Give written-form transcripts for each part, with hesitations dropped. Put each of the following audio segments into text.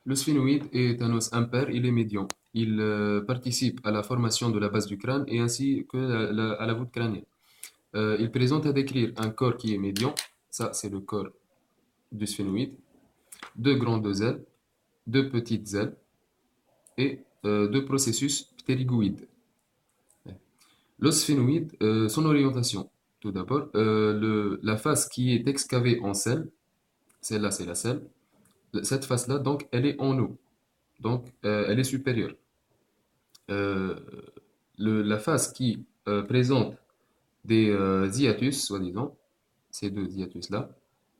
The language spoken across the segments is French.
Le sphénoïde est un os impair, il est médian. Il participe à la formation de la base du crâne et ainsi que à la voûte crânienne. Il présente à décrire un corps qui est médian, ça c'est le corps du sphénoïde, deux grandes ailes, deux petites ailes et deux processus ptérygoïdes. L'os sphénoïde, son orientation. Tout d'abord, la face qui est excavée en selle, celle-là c'est la selle, cette face-là, donc, elle est en haut, donc elle est supérieure. Euh, la face qui présente des hiatus, soi-disant, ces deux hiatus-là,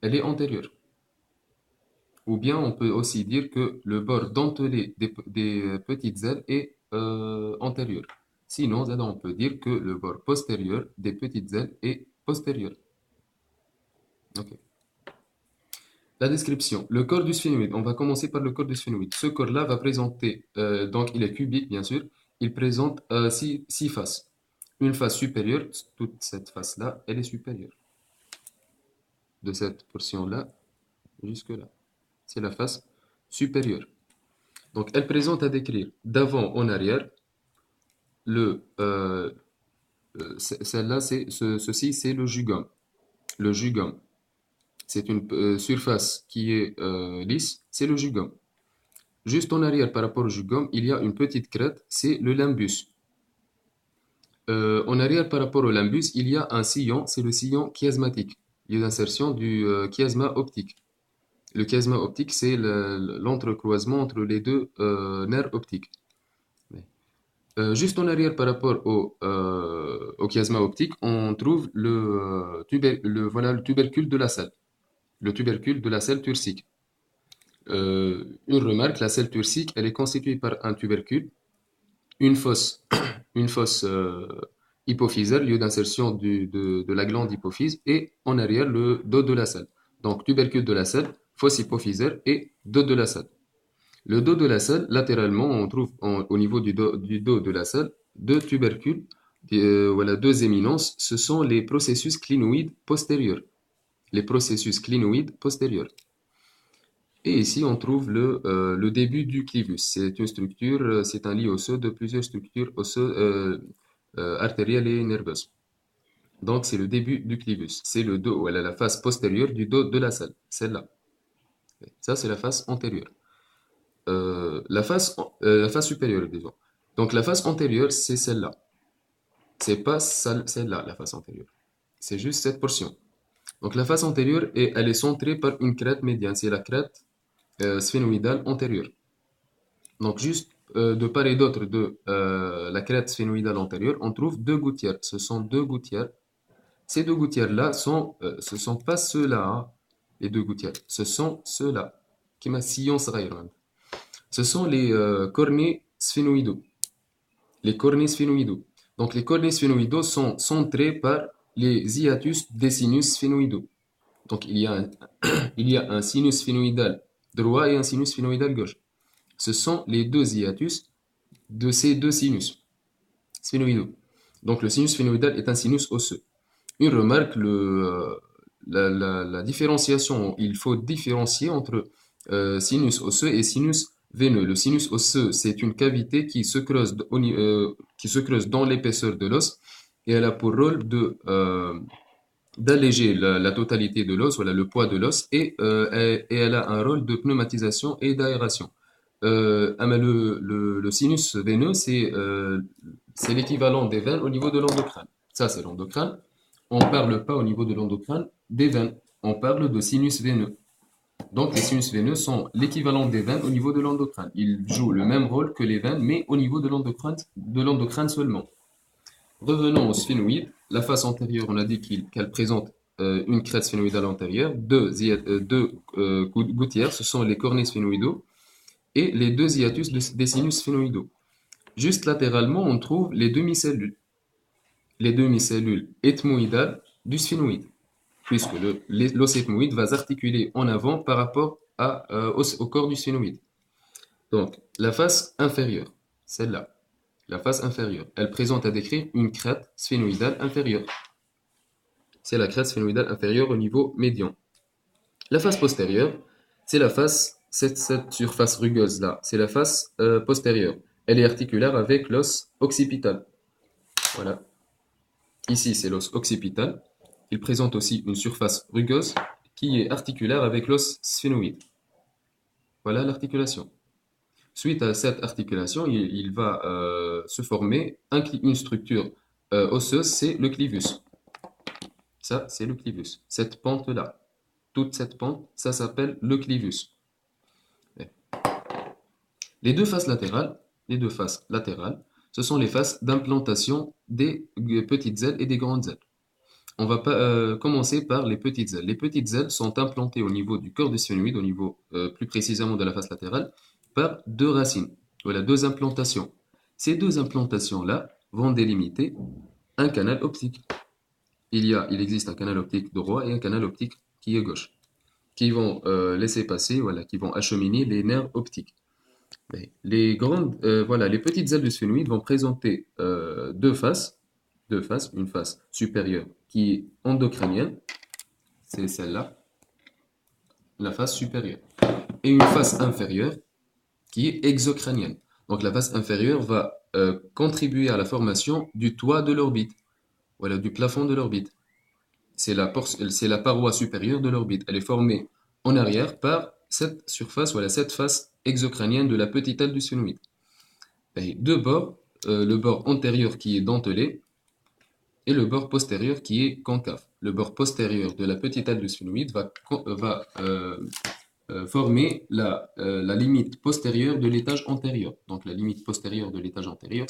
elle est antérieure. Ou bien on peut aussi dire que le bord dentelé des petites ailes est antérieur. Sinon, on peut dire que le bord postérieur des petites ailes est postérieur. Ok. La description. Le corps du sphénoïde. On va commencer par le corps du sphénoïde. Ce corps-là va présenter, donc il est cubique bien sûr, il présente six faces. Une face supérieure, toute cette face-là, elle est supérieure. De cette portion-là jusque-là. C'est la face supérieure. Donc elle présente à décrire d'avant en arrière. Le, celle-là, ceci, c'est le jugum. Le jugum, c'est une surface qui est lisse, c'est le jugum. Juste en arrière par rapport au jugum, il y a une petite crête, c'est le limbus. En arrière par rapport au limbus, il y a un sillon, c'est le sillon chiasmatique, lieu d'insertion du chiasma optique. Le chiasma optique, c'est l'entrecroisement entre les deux nerfs optiques. Juste en arrière par rapport au chiasma optique, on trouve voilà, le tubercule de la selle, le tubercule de la selle turcique. Une remarque, la selle turcique, elle est constituée par un tubercule, une fosse, une fosse hypophysaire, lieu d'insertion de la glande hypophyse, et en arrière, le dos de la selle. Donc, tubercule de la selle, fosse hypophysaire et dos de la selle. Le dos de la selle, latéralement, on trouve au niveau du dos de la selle deux tubercules, voilà, deux éminences. Ce sont les processus clinoïdes postérieurs. Les processus clinoïdes postérieurs. Et ici, on trouve le début du clivus. C'est une structure, c'est un lit osseux de plusieurs structures osseuses, artérielles et nerveuses. Donc, c'est le début du clivus. C'est le dos, voilà, la face postérieure du dos de la selle. Celle-là. Ça, c'est la face antérieure. La face supérieure, disons. Donc, la face antérieure, c'est celle-là. C'est pas celle-là, la face antérieure. C'est juste cette portion. Donc, la face antérieure, elle est centrée par une crête médiane. C'est la crête sphénoïdale antérieure. Donc, juste de part et d'autre de la crête sphénoïdale antérieure, on trouve deux gouttières. Ce sont deux gouttières. Ces deux gouttières-là ce sont pas ceux-là, hein, les deux gouttières. Ce sont ceux-là. Qui m'a sillon صغير. Ce sont les cornets sphénoïdaux. Les cornets sphénoïdaux. Donc, les cornets sphénoïdaux sont centrés par les hiatus des sinus sphénoïdaux. Donc, il y a un sinus sphénoïdal droit et un sinus sphénoïdal gauche. Ce sont les deux hiatus de ces deux sinus sphénoïdaux. Donc, le sinus sphénoïdal est un sinus osseux. Une remarque, la différenciation, il faut différencier entre sinus osseux et sinus veineux. Le sinus osseux, c'est une cavité qui se creuse dans l'épaisseur de l'os et elle a pour rôle d'alléger la totalité de l'os, voilà le poids de l'os, et elle a un rôle de pneumatisation et d'aération. Mais le sinus veineux, c'est l'équivalent des veines au niveau de l'endocrine. Ça, c'est l'endocrine. On ne parle pas au niveau de l'endocrine des veines. On parle de sinus veineux. Donc, les sinus veineux sont l'équivalent des veines au niveau de l'endocrine. Ils jouent le même rôle que les veines, mais au niveau de l'endocrine seulement. Revenons au sphénoïde. La face antérieure, on a dit qu'elle présente une crête sphénoïdale antérieure, deux gouttières, ce sont les cornets sphénoïdaux, et les deux hiatus des sinus sphénoïdaux. Juste latéralement, on trouve les demi-cellules ethmoïdales du sphénoïde, puisque l'os ethmoïde va s'articuler en avant par rapport au corps du sphénoïde. Donc, la face inférieure, celle-là, la face inférieure, elle présente à décrire une crête sphénoïdale inférieure. C'est la crête sphénoïdale inférieure au niveau médian. La face postérieure, c'est la face cette surface rugueuse-là, c'est la face postérieure. Elle est articulaire avec l'os occipital. Voilà. Ici, c'est l'os occipital. Il présente aussi une surface rugueuse qui est articulaire avec l'os sphénoïde. Voilà l'articulation. Suite à cette articulation, il va se former une structure osseuse, c'est le clivus. Ça, c'est le clivus. Cette pente-là, toute cette pente, ça s'appelle le clivus. Les deux faces latérales, ce sont les faces d'implantation des petites ailes et des grandes ailes. On va commencer par les petites ailes. Les petites ailes sont implantées au niveau du corps du sphénoïde, au niveau plus précisément de la face latérale, par deux racines. Voilà, deux implantations. Ces deux implantations-là vont délimiter un canal optique. Il existe un canal optique droit et un canal optique qui est gauche, qui vont laisser passer, voilà, qui vont acheminer les nerfs optiques. Voilà, les petites ailes du sphénoïde vont présenter deux faces, une face supérieure qui est endocrânienne, c'est celle-là, la face supérieure, et une face inférieure qui est exocrânienne. Donc la face inférieure va contribuer à la formation du toit de l'orbite, voilà, du plafond de l'orbite. C'est la paroi supérieure de l'orbite. Elle est formée en arrière par cette surface, voilà, cette face exocrânienne de la petite aile du sphénoïde. Et deux bords, le bord antérieur qui est dentelé et le bord postérieur qui est concave. Le bord postérieur de la petite aile du sphénoïde va former la limite postérieure de l'étage antérieur. Donc la limite postérieure de l'étage antérieur,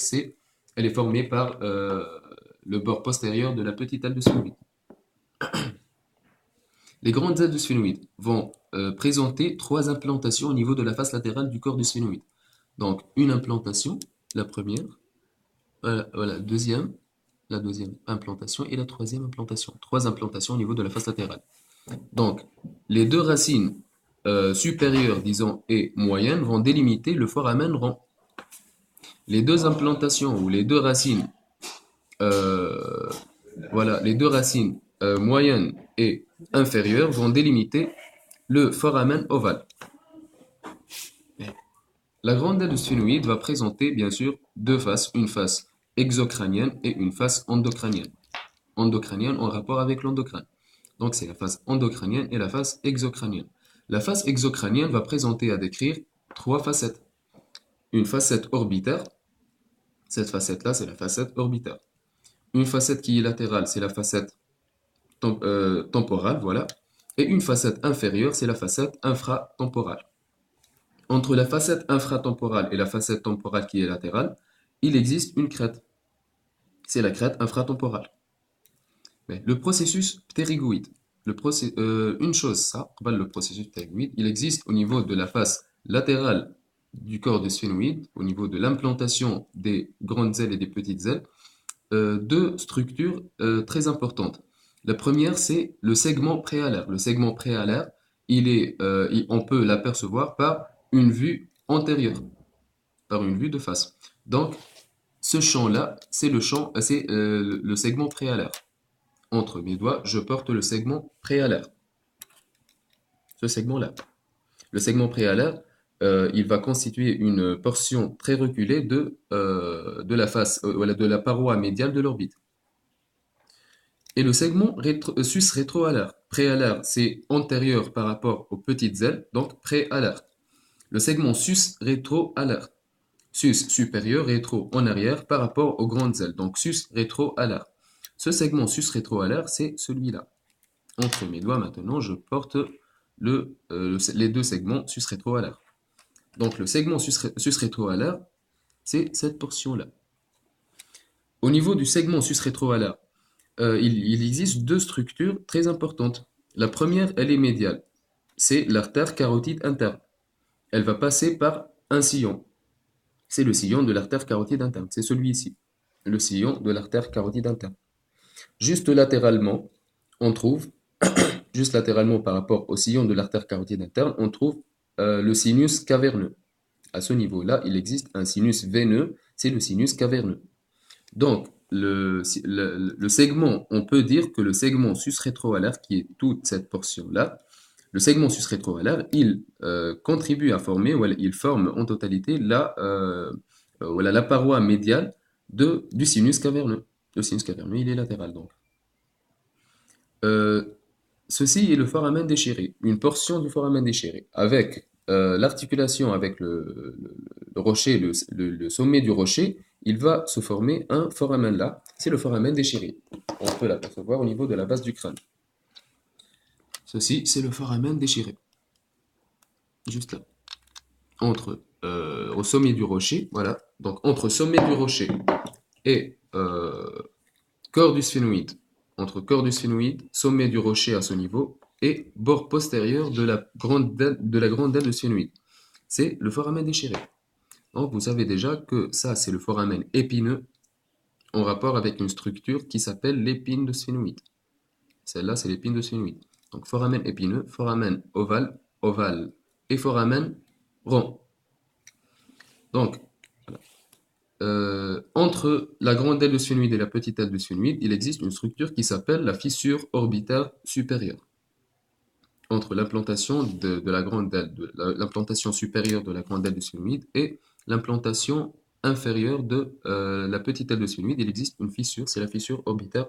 elle est formée par le bord postérieur de la petite aile du sphénoïde. Les grandes ailes du sphénoïde vont présenter trois implantations au niveau de la face latérale du corps du sphénoïde. Donc une implantation, la première, voilà, la deuxième implantation et la troisième implantation. Trois implantations au niveau de la face latérale. Donc les deux racines supérieures, disons, et moyennes vont délimiter le foramen rond. Les deux implantations ou les deux racines moyennes et inférieures vont délimiter le foramen ovale. La grande aile du sphénoïde va présenter bien sûr deux faces, une face exocrânienne et une face endocrânienne. Endocrânienne en rapport avec l'endocrine. Donc c'est la face endocrânienne et la face exocrânienne. La face exocrânienne va présenter à décrire trois facettes. Une facette orbitaire, cette facette-là c'est la facette orbitaire. Une facette qui est latérale, c'est la facette temporale, voilà. Et une facette inférieure, c'est la facette infratemporale. Entre la facette infratemporale et la facette temporale qui est latérale, il existe une crête. C'est la crête infratemporale. Mais le processus ptérygoïde, une chose, ça, le processus ptérygoïde, il existe au niveau de la face latérale du corps des sphénoïdes, au niveau de l'implantation des grandes ailes et des petites ailes, deux structures très importantes. La première, c'est le segment préalaire. Le segment préalaire, on peut l'apercevoir par une vue antérieure, par une vue de face. Donc, ce champ-là, c'est le segment préalaire. Entre mes doigts, je porte le segment préalaire. Ce segment-là. Le segment préalaire, il va constituer une portion très reculée de la face, de la paroi médiale de l'orbite. Et le segment sus-rétroalaire. Préalaire, c'est antérieur par rapport aux petites ailes, donc préalaire. Le segment sus-rétroalaire. Sus supérieur, rétro en arrière par rapport aux grandes ailes, donc sus-rétroalaire. Ce segment sus-rétroalaire, c'est celui-là. Entre mes doigts maintenant, je porte les deux segments sus-rétroalaires. Donc le segment sus-rétroalaire, c'est cette portion-là. Au niveau du segment sus-rétroalaire, il existe deux structures très importantes. La première, elle est médiale. C'est l'artère carotide interne. Elle va passer par un sillon. C'est le sillon de l'artère carotide interne. C'est celui-ci. Le sillon de l'artère carotide interne. Juste latéralement, juste latéralement par rapport au sillon de l'artère carotide interne, on trouve le sinus caverneux. À ce niveau-là, il existe un sinus veineux, c'est le sinus caverneux. Donc, le segment, on peut dire que le segment sus-rétroalaire, qui est toute cette portion-là, Le segment sus-rétrovalaire, il contribue à former, ou il forme en totalité voilà, la paroi médiale du sinus caverneux. Le sinus caverneux, il est latéral donc. Euh, Ceci est le foramen déchiré, une portion du foramen déchiré, avec l'articulation avec le rocher, le sommet du rocher, il va se former un foramen là, c'est le foramen déchiré. On peut l'apercevoir au niveau de la base du crâne. Ceci, c'est le foramen déchiré, juste là, au sommet du rocher, voilà, donc entre sommet du rocher et corps du sphénoïde, entre corps du sphénoïde, sommet du rocher à ce niveau, et bord postérieur de la grande dalle du sphénoïde. C'est le foramen déchiré. Donc, vous savez déjà que ça, c'est le foramen épineux en rapport avec une structure qui s'appelle l'épine de sphénoïde. Celle-là, c'est l'épine de sphénoïde. Donc, foramen épineux, foramen ovale, ovale, et foramen rond. Donc, entre la grande aile de sphénoïde et la petite aile de sphénoïde, il existe une structure qui s'appelle la fissure orbitaire supérieure. Entre l'implantation de la grande aile, l'implantation supérieure de la grande aile de sphénoïde et l'implantation inférieure de la petite aile de sphénoïde, il existe une fissure, c'est la fissure orbitaire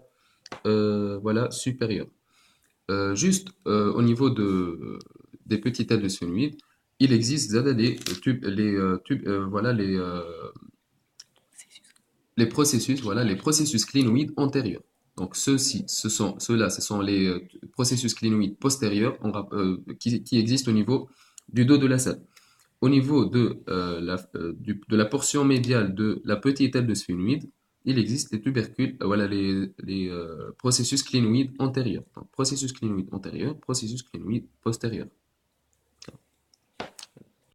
voilà, supérieure. Au niveau des petites ailes de sphénoïde, il existe voilà, les processus, voilà, les processus clinoïdes antérieurs. Donc ceux-là, ce sont les processus clinoïdes postérieurs qui existent au niveau du dos de la selle. Au niveau de la portion médiale de la petite aile de sphénoïde, il existe les tubercules, voilà, les processus clinoïdes antérieurs. Donc, processus clinoïde antérieur, processus clinoïde postérieur.